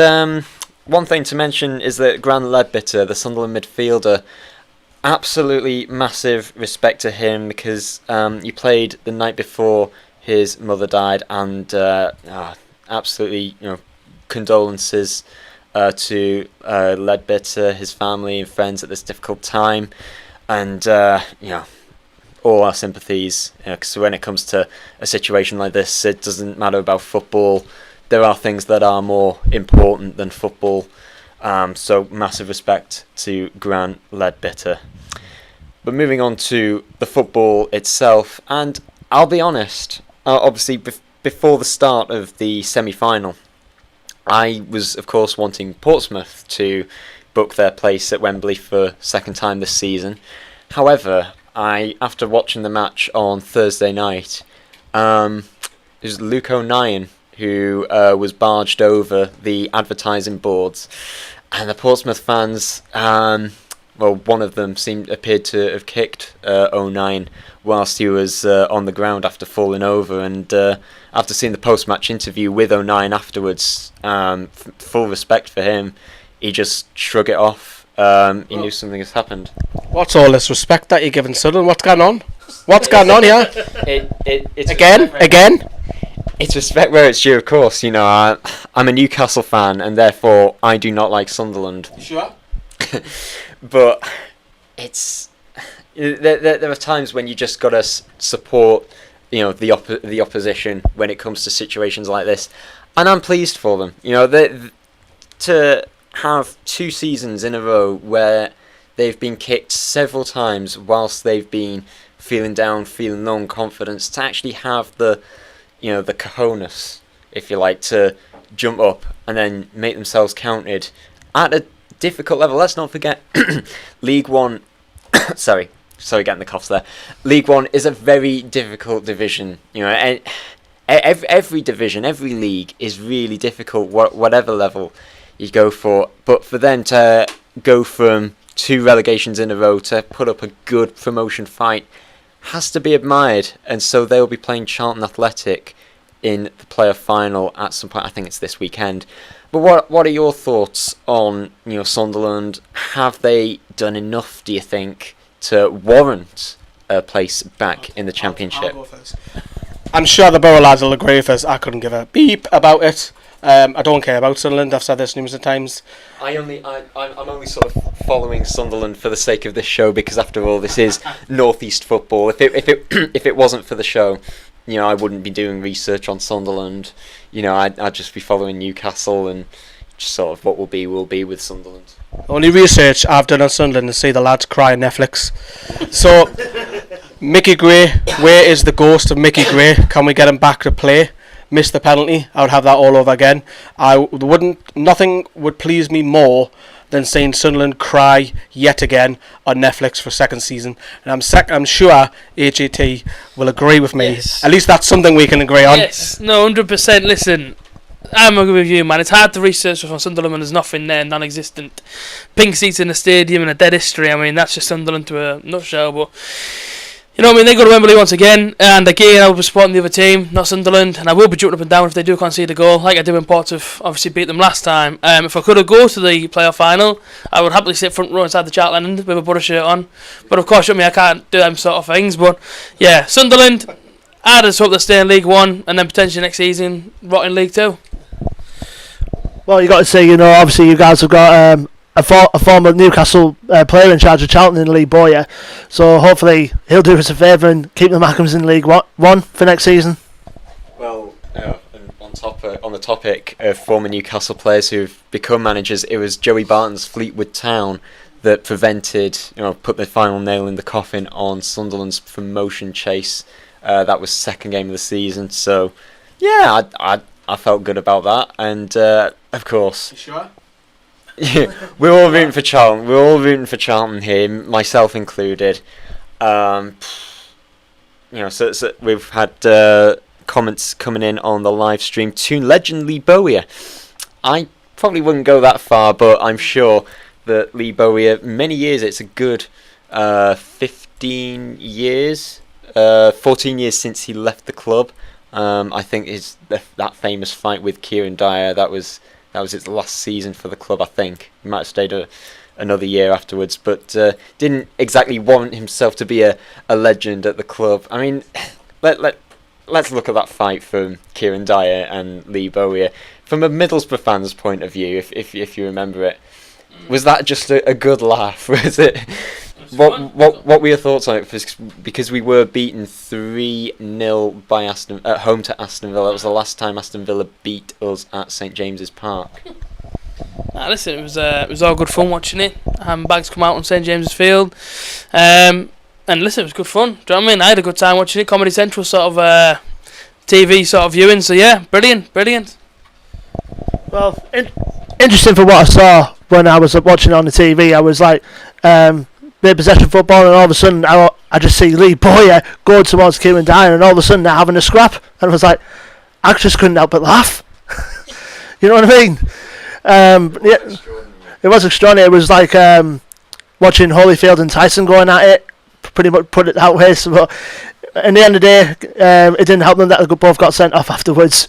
one thing to mention is that Grant Leadbitter, the Sunderland midfielder, absolutely massive respect to him, because he played the night before his mother died, and absolutely, condolences to Leadbitter, his family and friends at this difficult time. And, all our sympathies, because when it comes to a situation like this, it doesn't matter about football. There are things that are more important than football. So massive respect to Grant Leadbitter. But moving on to the football itself, and I'll be honest, obviously before the start of the semi-final, I was of course wanting Portsmouth to book their place at Wembley for second time this season. However, after watching the match on Thursday night, it was Luke O'Nien who was barged over the advertising boards, and the Portsmouth fans, one of them appeared to have kicked O'Nien whilst he was on the ground after falling over, and after seeing the post-match interview with O'Nien afterwards, full respect for him, he just shrugged it off. He knew something has happened. What's all this respect that you're giving Sunderland? What's going on? What's going on here? It's Again? It's respect where it's due, of course. I'm a Newcastle fan, and therefore I do not like Sunderland. You sure? But there are times when you just gotta support, the opposition when it comes to situations like this, and I'm pleased for them. To have 2 seasons in a row where they've been kicked several times whilst they've been feeling down, feeling low on confidence, to actually have the cojones, if you like, to jump up and then make themselves counted at a difficult level. Let's not forget, League One, sorry getting the coughs there. League One is a very difficult division. Every division, every league is really difficult, whatever level you go for. But for them to go from 2 relegations in a row to put up a good promotion fight has to be admired. And so they'll be playing Charlton Athletic in the playoff final at some point. I think it's this weekend. But what are your thoughts on Sunderland? Have they done enough, do you think, to warrant a place back in the Championship? I'll go first. I'm sure the Borough lads will agree with us. I couldn't give a beep about it. I don't care about Sunderland. I've said this numerous times. I'm only sort of following Sunderland for the sake of this show, because after all, this is Northeast football. If it wasn't for the show, I wouldn't be doing research on Sunderland. I'd just be following Newcastle, and just sort of what will be with Sunderland. Only research I've done on Sunderland is see the lads cry on Netflix. So, Mickey Gray, where is the ghost of Mickey Gray? Can we get him back to play? Missed the penalty. I would have that all over again. Nothing would please me more than seeing Sunderland cry yet again on Netflix for second season. And I'm sure HAT will agree with me. Yes. At least that's something we can agree on. Yes, no, 100%. Listen, I'm agree with you, man. It's hard to research from Sunderland when there's nothing there, non-existent. Pink seats in the stadium and a dead history. I mean, that's just Sunderland to a nutshell. But they go to Wembley once again, and again I will be supporting the other team, not Sunderland, and I will be jumping up and down if they do concede a goal, like I did when Portsmouth obviously beat them last time. If I could go to the playoff final, I would happily sit front row inside the Charlton end with a Boro shirt on. But of course, I can't do them sort of things. But yeah, Sunderland, I just hope they stay in League One, and then potentially next season rot in League Two. Well, you got to say, obviously you guys have got a former Newcastle player in charge of Charlton in Lee Bowyer. So hopefully he'll do us a favour and keep the Mackems in League One for next season. Well, and on the topic of former Newcastle players who've become managers, it was Joey Barton's Fleetwood Town that put the final nail in the coffin on Sunderland's promotion chase. That was second game of the season, so yeah, I felt good about that, and of course, You sure? we're all rooting for Charlton. We're all rooting for Charlton here, myself included. So we've had comments coming in on the live stream. Tune legend Lee Bowyer. I probably wouldn't go that far, but I'm sure that Lee Bowyer, many years, it's a good 15 years, 14 years since he left the club. I think that famous fight with Kieran Dyer, that was his last season for the club, I think. He might have stayed another year afterwards, but didn't exactly warrant himself to be a legend at the club. I mean, let's look at that fight from Kieran Dyer and Lee Bowyer. From a Middlesbrough fan's point of view, if you remember it, was that just a good laugh? Was it? What were your thoughts on it? Because we were beaten 3-0 by at home to Aston Villa. That was the last time Aston Villa beat us at St James's Park. Listen, it was all good fun watching it. Bags come out on St James's Field, and listen, it was good fun. Do you know what I mean? I had a good time watching it. Comedy Central sort of TV sort of viewing. So yeah, brilliant. Well, interesting for what I saw when I was watching it on the TV. I was like, bit of possession football, and all of a sudden I just see Lee Bowyer going towards Kieran Dyer, and all of a sudden they're having a scrap, and I was like, I just couldn't help but laugh. You know what I mean? Yeah, it was extraordinary. It was like watching Holyfield and Tyson going at it, pretty much put it that way. So, but in the end of the day, it didn't help them that they both got sent off afterwards.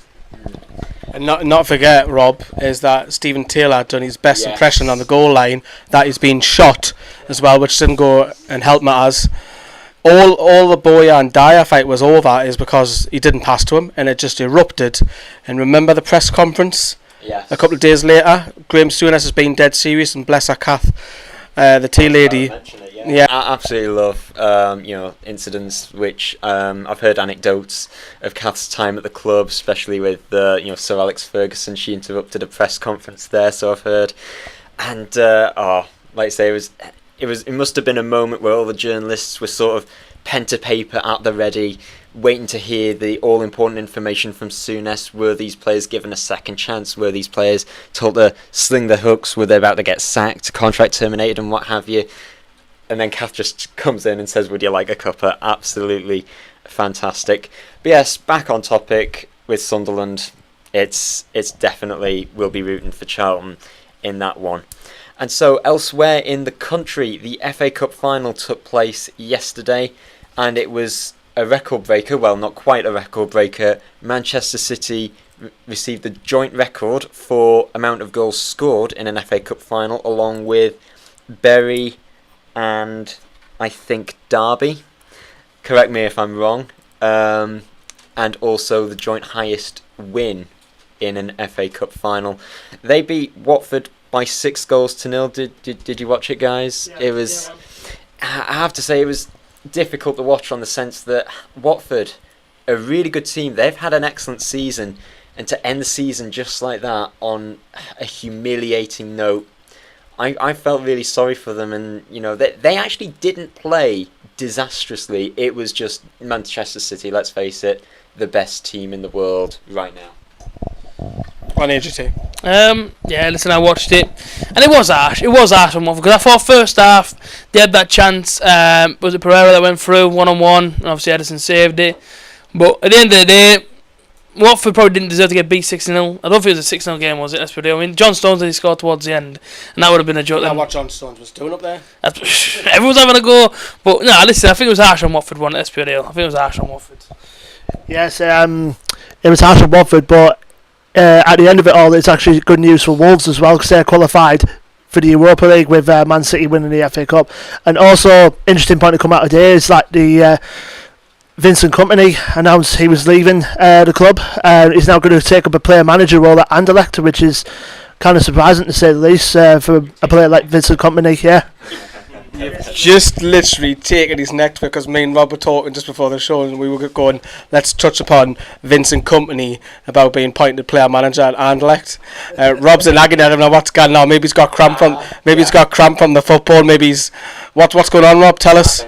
And not forget, Rob, is that Stephen Taylor done his best impression on the goal line, that he's been shot as well, which didn't go and help matters. All the Bowyer and Dyer fight was over is because he didn't pass to him, and it just erupted. And remember the press conference? Yes. A couple of days later, Graham Souness has been dead serious, and bless her Kath, the tea lady. Yeah, I absolutely love incidents which I've heard anecdotes of Kath's time at the club, especially with Sir Alex Ferguson. She interrupted a press conference there, so I've heard, and like I say, it must have been a moment where all the journalists were sort of pen to paper at the ready, waiting to hear the all-important information from Souness. Were these players given a second chance? Were these players told to sling their hooks? Were they about to get sacked, contract terminated, and what have you? And then Kath just comes in and says, "Would you like a cuppa?" Absolutely fantastic. But yes, back on topic with Sunderland. It's definitely, we'll be rooting for Charlton in that one. And so elsewhere in the country, the FA Cup final took place yesterday, and it was a record breaker. Well, not quite a record breaker. Manchester City received the joint record for amount of goals scored in an FA Cup final, along with Bury and I think Derby. Correct me if I'm wrong. And also the joint highest win in an FA Cup final. They beat Watford by 6-0. Did you watch it, guys? Yeah, it was. I have to say, it was difficult to watch on the sense that Watford, a really good team, they've had an excellent season, and to end the season just like that on a humiliating note, I felt really sorry for them. And they actually didn't play disastrously. It was just Manchester City, let's face it, the best team in the world right now. On AGT. Yeah, listen, I watched it, and it was harsh. It was harsh on Watford, because I thought first half they had that chance. Was it Pereira that went through 1-on-1, and obviously Edison saved it. But at the end of the day, Watford probably didn't deserve to get beat 6-0. I don't think it was a 6-0 game, was it? That's pretty. I mean, John Stones only scored towards the end, and that would have been a joke. What John Stones was doing up there. Everyone's having a go, but no, listen, I think it was harsh on Watford. Let's be real. I think it was harsh on Watford. Yes, it was harsh on Watford, but at the end of it all, it's actually good news for Wolves as well, because they're qualified for the Europa League with Man City winning the FA Cup. And also, interesting point to come out today is that the Vincent Kompany announced he was leaving the club. He's now going to take up a player manager role at Anderlecht, which is kind of surprising to say the least for a player like Vincent Kompany. Yeah. Just literally taking his neck, because me and Rob were talking just before the show, and we were going, let's touch upon Vincent Kompany about being appointed player manager at Anderlecht. Rob's in agony. I don't know what's going on. Maybe he's got cramp from the football. Maybe he's what's going on, Rob? Tell us.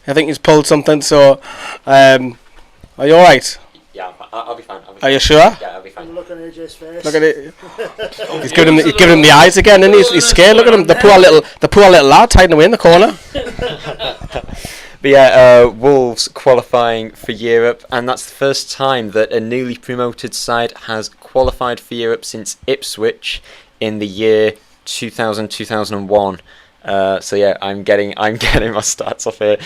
I think he's pulled something. So, are you all right? Yeah, I'll be fine. Are you sure? Yeah, I'll be fine. Look at AJ's face. Look at it. He's giving him the eyes again, and he's scared. Look at him, the poor little lad hiding away in the corner. But yeah, Wolves qualifying for Europe, and that's the first time that a newly promoted side has qualified for Europe since Ipswich in the year 2000-2001. So yeah, I'm getting my stats off here.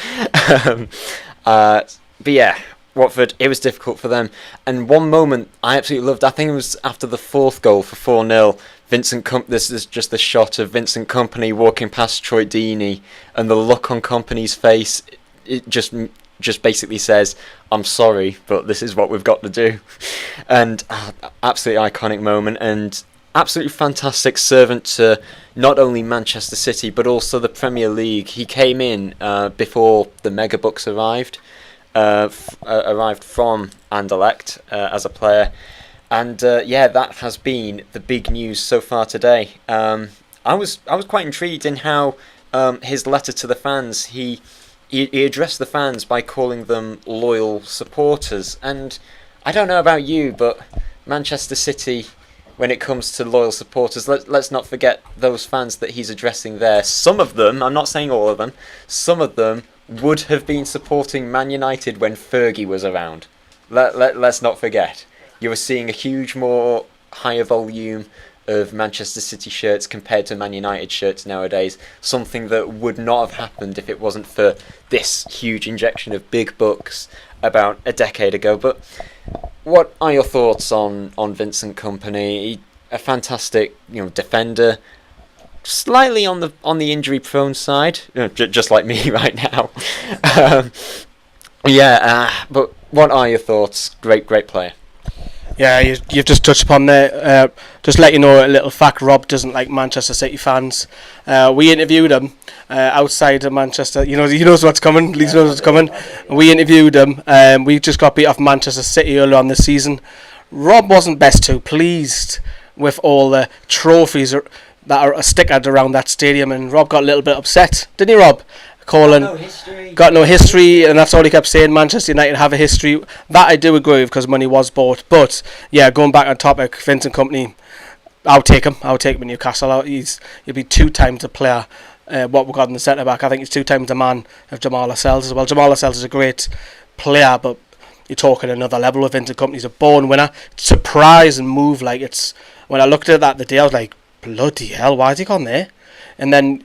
But yeah, Watford, it was difficult for them. And one moment I absolutely loved, I think it was after the fourth goal for 4-0, this is just the shot of Vincent Kompany walking past Troy Deeney, and the look on Kompany's face, it just basically says, I'm sorry, but this is what we've got to do. And absolutely iconic moment, and absolutely fantastic servant to not only Manchester City, but also the Premier League. He came in before the mega bucks arrived from Anderlecht as a player, and that has been the big news so far today. I was quite intrigued in how his letter to the fans, he addressed the fans by calling them loyal supporters, and I don't know about you, but Manchester City, when it comes to loyal supporters, let's not forget those fans that he's addressing there. Some of them, I'm not saying all of them, some of them would have been supporting Man United when Fergie was around. Let's not forget. You were seeing a huge more higher volume of Manchester City shirts compared to Man United shirts nowadays, something that would not have happened if it wasn't for this huge injection of big bucks about a decade ago. But what are your thoughts on Vincent Kompany? A fantastic, defender, slightly on the injury prone side, just like me right now. But what are your thoughts? Great player. Yeah, you've just touched upon there. Just let you know a little fact: Rob doesn't like Manchester City fans. We interviewed him outside of Manchester. He knows what's coming. He knows what's coming. We interviewed him. We just got beat off Manchester City earlier on this season. Rob wasn't best too pleased with all the trophies that are stickered around that stadium, and Rob got a little bit upset, didn't he, Rob? Got no history, and that's all he kept saying. Manchester United have a history. That I do agree with, because money was bought. But yeah, going back on topic, Vincent Kompany, I'll take him in Newcastle. He'll be 2 times the player what we got in the centre back. I think he's 2 times the man of Jamal Lascelles as well. Jamal Lascelles is a great player, but you're talking another level with Vincent Kompany. He's a born winner. Surprise and move like it's. When I looked at that the day, I was like, bloody hell, why has he gone there? And then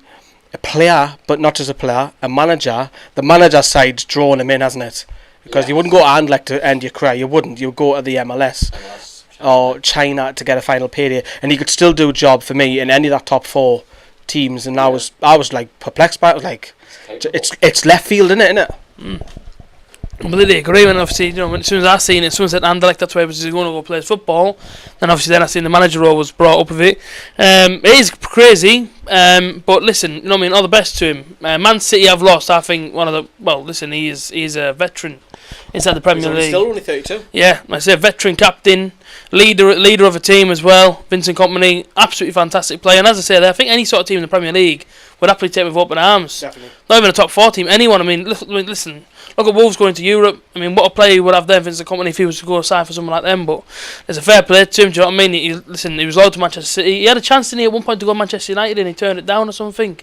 a player, but not just a player, a manager. The manager side's drawn him in, hasn't it? Because you wouldn't go to Anderlecht to end your career. You wouldn't. You'd go to the MLS or China to get a final payday, and he could still do a job for me in any of that top 4 teams. And I was like perplexed by it. I was like, it's left field, isn't it? I completely agree. And obviously, as soon as I seen it, as soon as Anderlecht, that's where he was going to go play football. Then obviously, I seen the manager role was brought up with it. It is crazy, but listen, all the best to him. Man City have lost. I think he's a veteran inside the Premier League. Still only 32. Yeah, I say veteran captain, leader of a team as well. Vincent Kompany, absolutely fantastic player. And as I say, I think any sort of team in the Premier League would happily take him with open arms. Definitely. Not even a top 4 team. Anyone. Listen. Look at Wolves going to Europe. What a player he would have there, Vincent Kompany, if he was to go aside for someone like them. But there's a fair play to him. Do you know what I mean? He was loyal to Manchester City. He had a chance, didn't he, at one point to go to Manchester United, and he turned it down or something.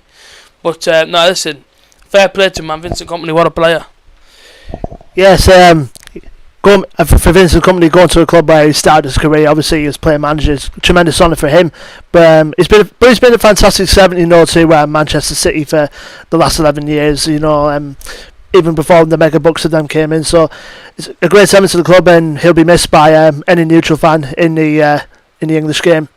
But fair play to him, man. Vincent Kompany, what a player. Yes, for Vincent Kompany going to a club where he started his career, obviously as player manager, is a tremendous honour for him. But he's been a fantastic servant, to Manchester City for the last 11 years. Even before the mega bucks of them came in, so it's a great servant to the club, and he'll be missed by any neutral fan in the English game.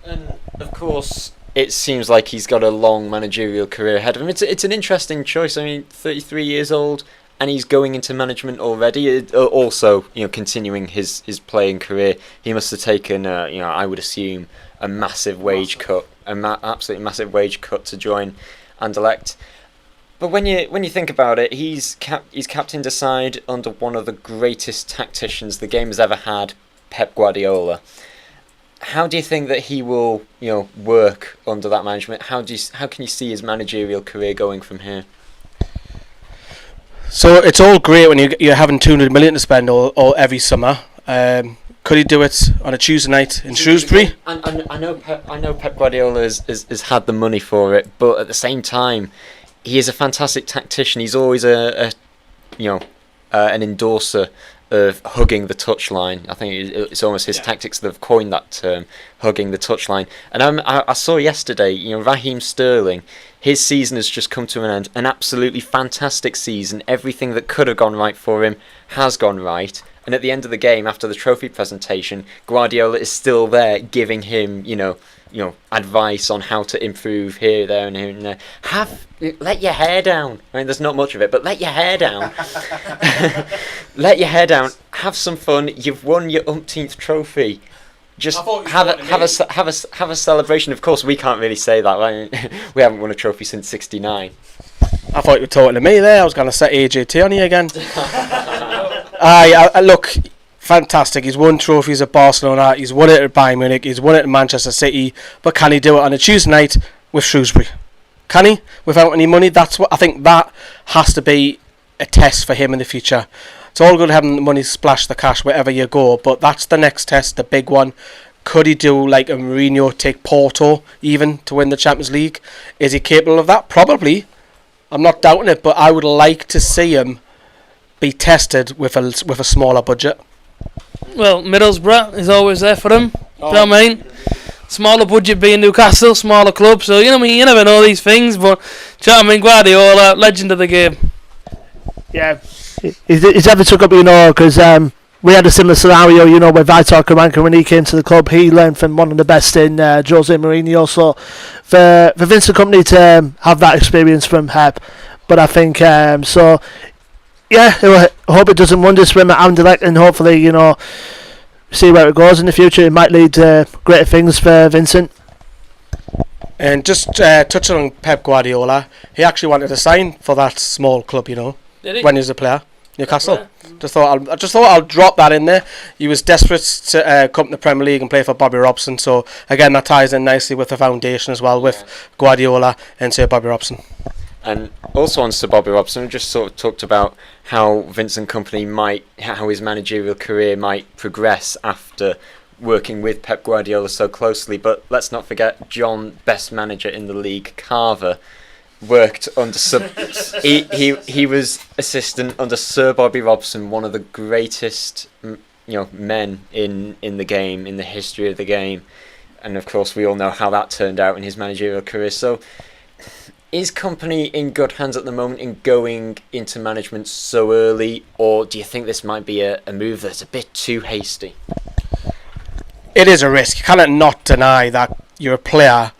And of course, it seems like he's got a long managerial career ahead of him. It's an interesting choice. 33 years old, and he's going into management already. Also, continuing his playing career, he must have taken, I would assume, a massive wage cut, absolutely massive wage cut to join Anderlecht. But when you think about it, he's captained a side under one of the greatest tacticians the game has ever had, Pep Guardiola. How do you think that he will, work under that management? How can you see his managerial career going from here? So it's all great when you're having 200 million to spend all every summer. Could he do it on a Tuesday night in Shrewsbury? I know Pep Guardiola has had the money for it, but at the same time, he is a fantastic tactician. He's always an endorser of hugging the touchline. I think it's almost his tactics that have coined that term, hugging the touchline. And I saw yesterday, Raheem Sterling, his season has just come to an end. An absolutely fantastic season. Everything that could have gone right for him has gone right. And at the end of the game, after the trophy presentation, Guardiola is still there giving him, advice on how to improve here, there, and here and there. Let your hair down. I mean, there's not much of it, but let your hair down. Let your hair down. Have some fun. You've won your umpteenth trophy. Just have a celebration. Of course, we can't really say that. Right? We haven't won a trophy since '69. I thought you were talking to me there. I was going to set AJT on you again. Look, fantastic. He's won trophies at Barcelona. He's won it at Bayern Munich. He's won it at Manchester City. But can he do it on a Tuesday night with Shrewsbury? Can he? Without any money? That's what I think. That has to be a test for him in the future. It's all good having the money splash the cash wherever you go, but that's the next test, the big one. Could he do like a Mourinho, take Porto even to win the Champions League? Is he capable of that? Probably. I'm not doubting it, but I would like to see him be tested with a smaller budget. Well, Middlesbrough is always there for him. Do you know what I mean? Smaller budget being Newcastle, smaller club, so you never know these things, but do you know what I mean? Guardiola, legend of the game. Yeah, he's ever took up, because we had a similar scenario, with Vitor Karanka when he came to the club. He learned from one of the best in Jose Mourinho. So for Vincent Kompany to have that experience from Pep, but I think so. Yeah, I hope it does him wonders for him at Anderlecht, and hopefully see where it goes in the future. It might lead to greater things for Vincent. And just touching on Pep Guardiola, he actually wanted to sign for that small club, Did he? when he was a player. Newcastle. I just thought I'll drop that in there. He was desperate to come to the Premier League and play for Bobby Robson. So again, that ties in nicely with the foundation as well, with Guardiola and Sir Bobby Robson. And also on Sir Bobby Robson, we just sort of talked about how Vincent Kompany how his managerial career might progress after working with Pep Guardiola so closely. But let's not forget John, best manager in the league, Carver, worked under he was assistant under Sir Bobby Robson, one of the greatest men in the game, in the history of the game, and of course we all know how that turned out in his managerial career. So is Kompany in good hands at the moment in going into management so early, or do you think this might be a move that's a bit too hasty? It is a risk. You cannot not deny that you're a player,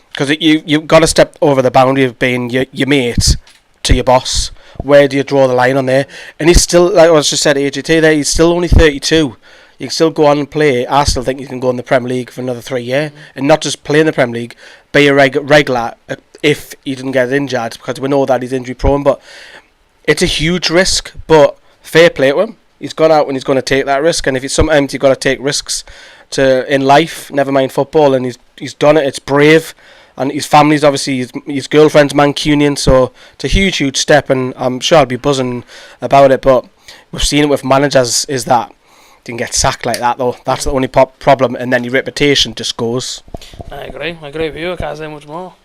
because you've got to step over the boundary of being your mate to your boss. Where do you draw the line on there? And he's still, like I just said, AJT there, he's still only 32. You can still go on and play. I still think you can go in the Premier League for another 3 years, and not just play in the Premier League, be a regular if he didn't get injured, because we know that he's injury prone. But it's a huge risk, but fair play to him. He's gone out and he's going to take that risk, and if it's sometimes you've got to take risks in life, never mind football, and he's done it. It's brave. And his family's obviously, his girlfriend's Mancunian, so it's a huge step, and I'm sure I'll be buzzing about it. But we've seen it with managers, is that you can get sacked like that, though. That's the only problem, and then your reputation just goes. I agree with you. I can't say much more.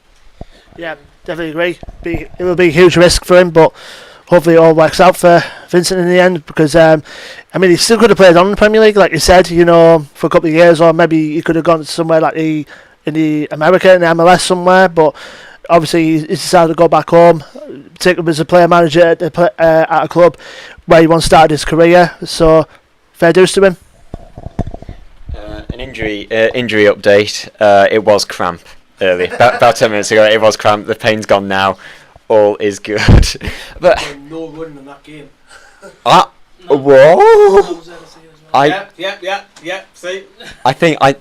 Yeah, definitely agree. It will be a huge risk for him, but hopefully it all works out for Vincent in the end, because he still could have played on in the Premier League, like you said, for a couple of years, or maybe he could have gone somewhere like in the America, in the MLS somewhere, but obviously he's decided to go back home, take up as a player manager at a club where he once started his career. So fair dues to him. An injury update. It was cramp earlier, about 10 minutes ago. It was cramp. The pain's gone now. all is good. But no running in that game. whoa! Yeah. See. I think I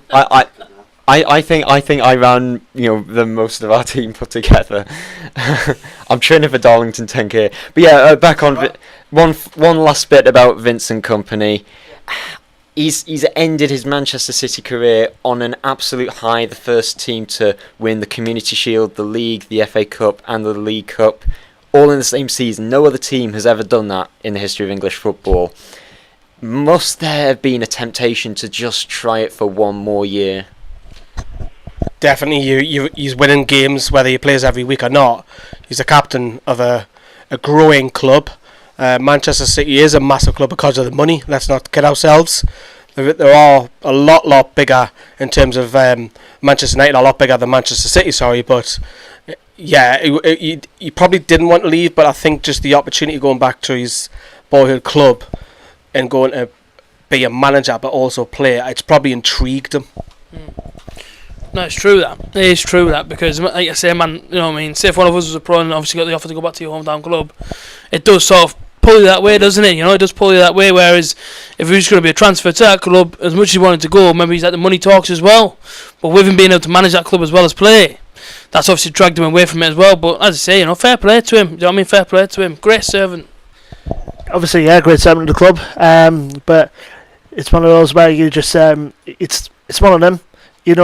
ran, the most of our team put together. I'm training for Darlington 10k. But yeah, back on one last bit about Vincent Kompany. He's ended his Manchester City career on an absolute high. The first team to win the Community Shield, the League, the FA Cup, and the League Cup, all in the same season. No other team has ever done that in the history of English football. Must there have been a temptation to just try it for one more year? Definitely, he's winning games whether he plays every week or not. He's the captain of a growing club. Manchester City is a massive club because of the money. Let's not kid ourselves. There are a lot bigger in terms of Manchester United, a lot bigger than Manchester City. Sorry, but yeah, he probably didn't want to leave. But I think just the opportunity going back to his boyhood club and going to be a manager but also play, it's probably intrigued him. No, it's true that. It is true that, because like I say, man, say if one of us was a pro and obviously got the offer to go back to your hometown club, it does sort of pull you that way, doesn't it? It does pull you that way. Whereas if he was going to be a transfer to that club, as much as he wanted to go, maybe he's at the money talks as well. But with him being able to manage that club as well as play, that's obviously dragged him away from it as well. But as I say, fair play to him. Do you know what I mean? Fair play to him. Great servant. Obviously, yeah, great servant of the club. But it's one of those where you just it's one of them. You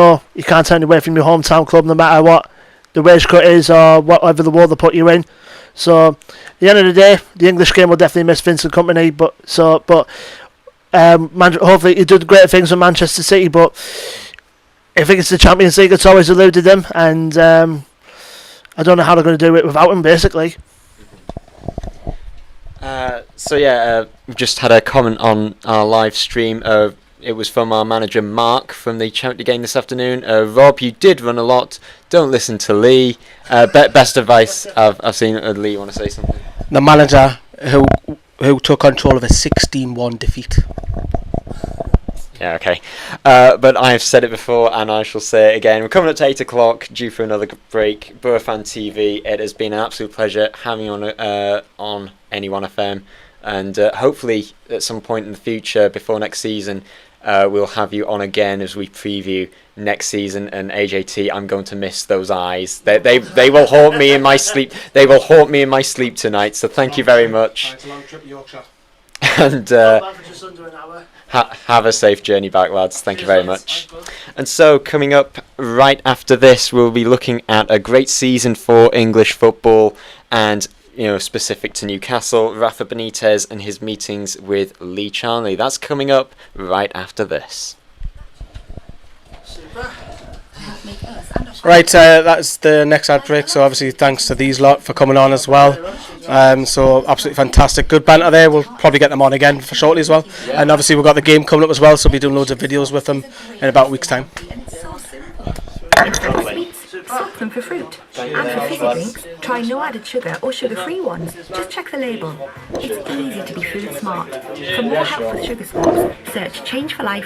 can't turn away from your hometown club no matter what the wage cut is or whatever the war they put you in. So, at the end of the day, the English game will definitely miss Vincent Kompany. But hopefully he did great things with Manchester City. But I think it's the Champions League that's always eluded them, and I don't know how they're going to do it without him, basically. We've just had a comment on our live stream. It was from our manager Mark from the charity game this afternoon. Rob, you did run a lot. Don't listen to Lee. Best advice I've seen. Lee, you want to say something? The manager who took control of a 16-1 defeat. Yeah, okay. But I have said it before and I shall say it again. We're coming up to 8 o'clock, due for another break. Boro Fan TV, it has been an absolute pleasure having you on Anyone FM. And hopefully at some point in the future, before next season, we'll have you on again as we preview next season. And AJT, I'm going to miss those eyes. They will haunt me in my sleep. They will haunt me in my sleep tonight. So thank you very much. It's a long trip to Yorkshire. And have a safe journey back, lads. Thank you very much. And so coming up right after this, we'll be looking at a great season for English football and specific to Newcastle, Rafa Benitez and his meetings with Lee Charnley. That's coming up right after this. Right, that's the next ad break, so obviously thanks to these lot for coming on as well. So absolutely fantastic, good banter there. We'll probably get them on again for shortly as well. And obviously we've got the game coming up as well, so we'll be doing loads of videos with them in about a week's time. Swap them for fruit. And for fizzy drinks, try no added sugar or sugar-free ones. Just check the label. It's easy to be food smart. For more help with sugar swaps, search Change for Life